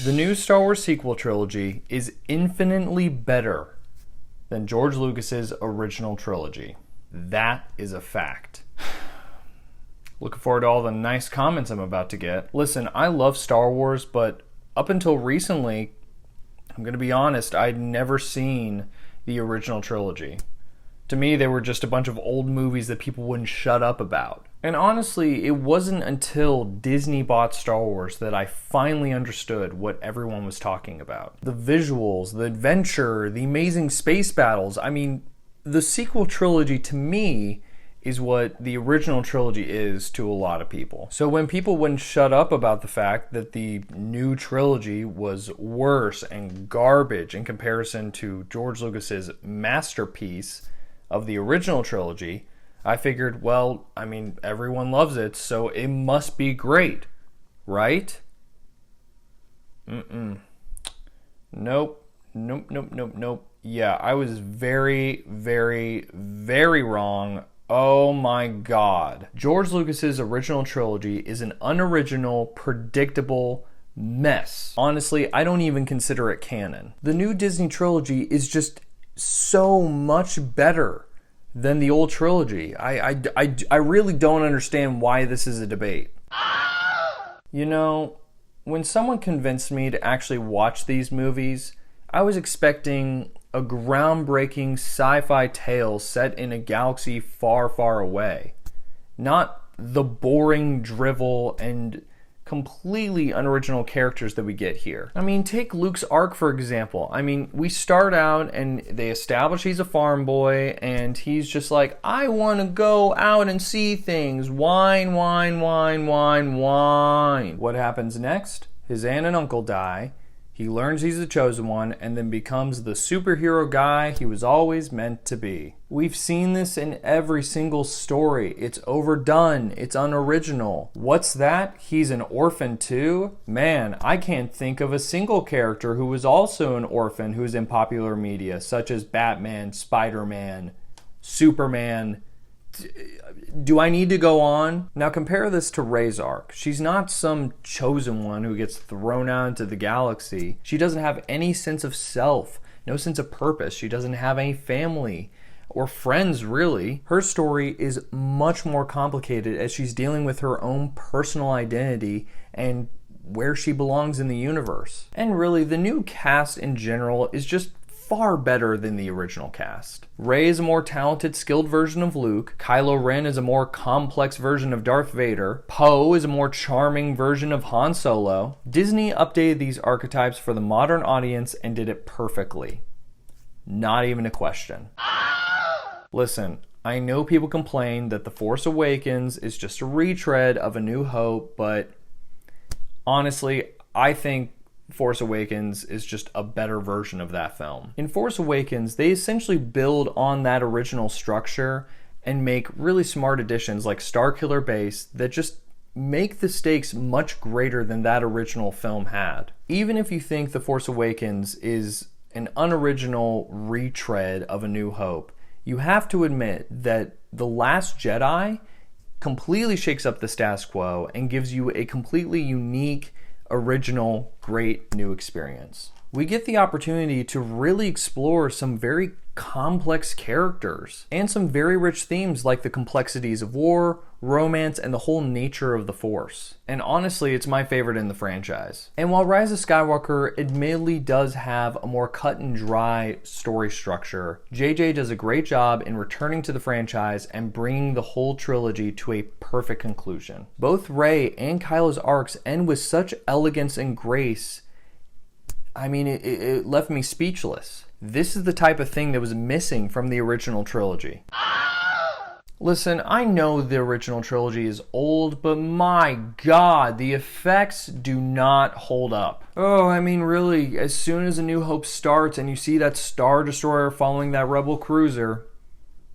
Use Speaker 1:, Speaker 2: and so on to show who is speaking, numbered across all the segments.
Speaker 1: The new Star Wars sequel trilogy is infinitely better than George Lucas's original trilogy. That is a fact. Looking forward to all the nice comments I'm about to get. Listen, I love Star Wars, but up until recently, I'm going to be honest, I'd never seen the original trilogy. To me, they were just a bunch of old movies that people wouldn't shut up about. And honestly, it wasn't until Disney bought Star Wars that I finally understood what everyone was talking about. The visuals, the adventure, the amazing space battles. I mean, the sequel trilogy to me is what the original trilogy is to a lot of people. So when people wouldn't shut up about the fact that the new trilogy was worse and garbage in comparison to George Lucas's masterpiece of the original trilogy, I figured, well, I mean, everyone loves it, so it must be great, right? Nope. Yeah, I was very, very, very wrong. Oh my God. George Lucas's original trilogy is an unoriginal, predictable mess. Honestly, I don't even consider it canon. The new Disney trilogy is just so much better than the old trilogy. I really don't understand why this is a debate. You know, when someone convinced me to actually watch these movies, I was expecting a groundbreaking sci-fi tale set in a galaxy far, far away. Not the boring drivel and completely unoriginal characters that we get here. I mean, take Luke's arc, for example. I mean, we start out and they establish he's a farm boy and he's just like, I want to go out and see things. Whine, whine, whine, whine, whine. What happens next? His aunt and uncle die. He learns he's the chosen one and then becomes the superhero guy he was always meant to be. We've seen this in every single story. It's overdone. It's unoriginal. What's that? He's an orphan too? Man, I can't think of a single character who was also an orphan who's in popular media, such as Batman, Spider-Man, Superman. Do I need to go on? Now compare this to Rey's arc. She's not some chosen one who gets thrown out into the galaxy. She doesn't have any sense of self, no sense of purpose. She doesn't have any family or friends, really. Her story is much more complicated as she's dealing with her own personal identity and where she belongs in the universe. And really, the new cast in general is just far better than the original cast. Rey is a more talented, skilled version of Luke. Kylo Ren is a more complex version of Darth Vader. Poe is a more charming version of Han Solo. Disney updated these archetypes for the modern audience and did it perfectly. Not even a question. Listen, I know people complain that The Force Awakens is just a retread of A New Hope, but honestly, I think Force Awakens is just a better version of that film. In Force Awakens, they essentially build on that original structure and make really smart additions like Starkiller Base that just make the stakes much greater than that original film had. Even if you think The Force Awakens is an unoriginal retread of A New Hope, you have to admit that The Last Jedi completely shakes up the status quo and gives you a completely unique, original, great new experience. We get the opportunity to really explore some very complex characters and some very rich themes like the complexities of war, romance, and the whole nature of the Force. And honestly, it's my favorite in the franchise. And while Rise of Skywalker admittedly does have a more cut and dry story structure, JJ does a great job in returning to the franchise and bringing the whole trilogy to a perfect conclusion. Both Rey and Kylo's arcs end with such elegance and grace. I mean, it left me speechless. This is the type of thing that was missing from the original trilogy. Listen, I know the original trilogy is old, but my God, the effects do not hold up. Oh, I mean, really, as soon as A New Hope starts and you see that Star Destroyer following that Rebel cruiser,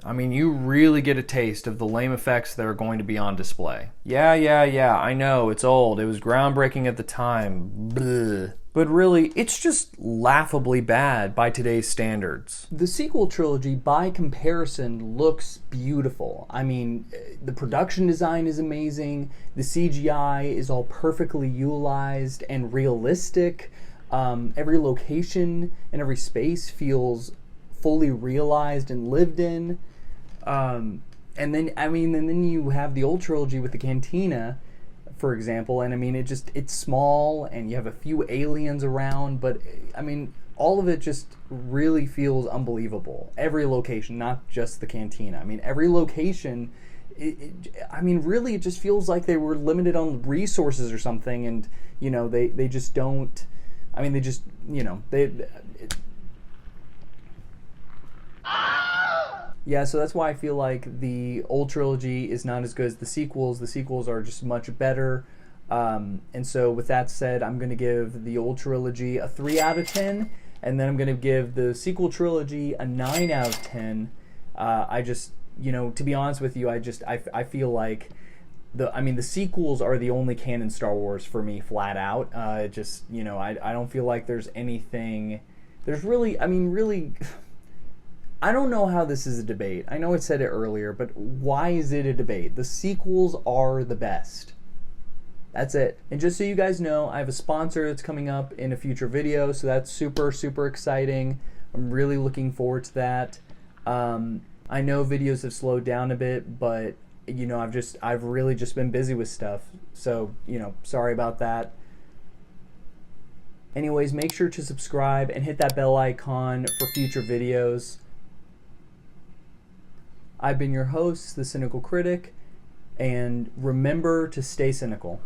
Speaker 1: I mean, you really get a taste of the lame effects that are going to be on display. Yeah, I know, it's old. It was groundbreaking at the time. Bleh. But really, it's just laughably bad by today's standards.
Speaker 2: The sequel trilogy, by comparison, looks beautiful. I mean, the production design is amazing. The CGI is all perfectly utilized and realistic. Every location and every space feels fully realized and lived in. And then you have the old trilogy with the cantina, for example, and I mean it's small and you have a few aliens around, but I mean all of it just really feels unbelievable. Every location, not just the cantina. I mean every location, really it just feels like they were limited on resources or something, and you know they just don't. I mean they just Yeah, so that's why I feel like the old trilogy is not as good as the sequels. The sequels are just much better. And so with that said, I'm going to give the old trilogy a 3 out of 10. And then I'm going to give the sequel trilogy a 9 out of 10. I just, to be honest with you, I feel like the sequels are the only canon Star Wars for me, flat out. I don't feel like there's anything... There's really... I don't know how this is a debate. I know I said it earlier, but why is it a debate? The sequels are the best. That's it. And just so you guys know, I have a sponsor that's coming up in a future video, so that's super, super exciting. I'm really looking forward to that. I know videos have slowed down a bit, but I've really just been busy with stuff. So, sorry about that. Anyways, make sure to subscribe and hit that bell icon for future videos. I've been your host, the Cynical Critic, and remember to stay cynical.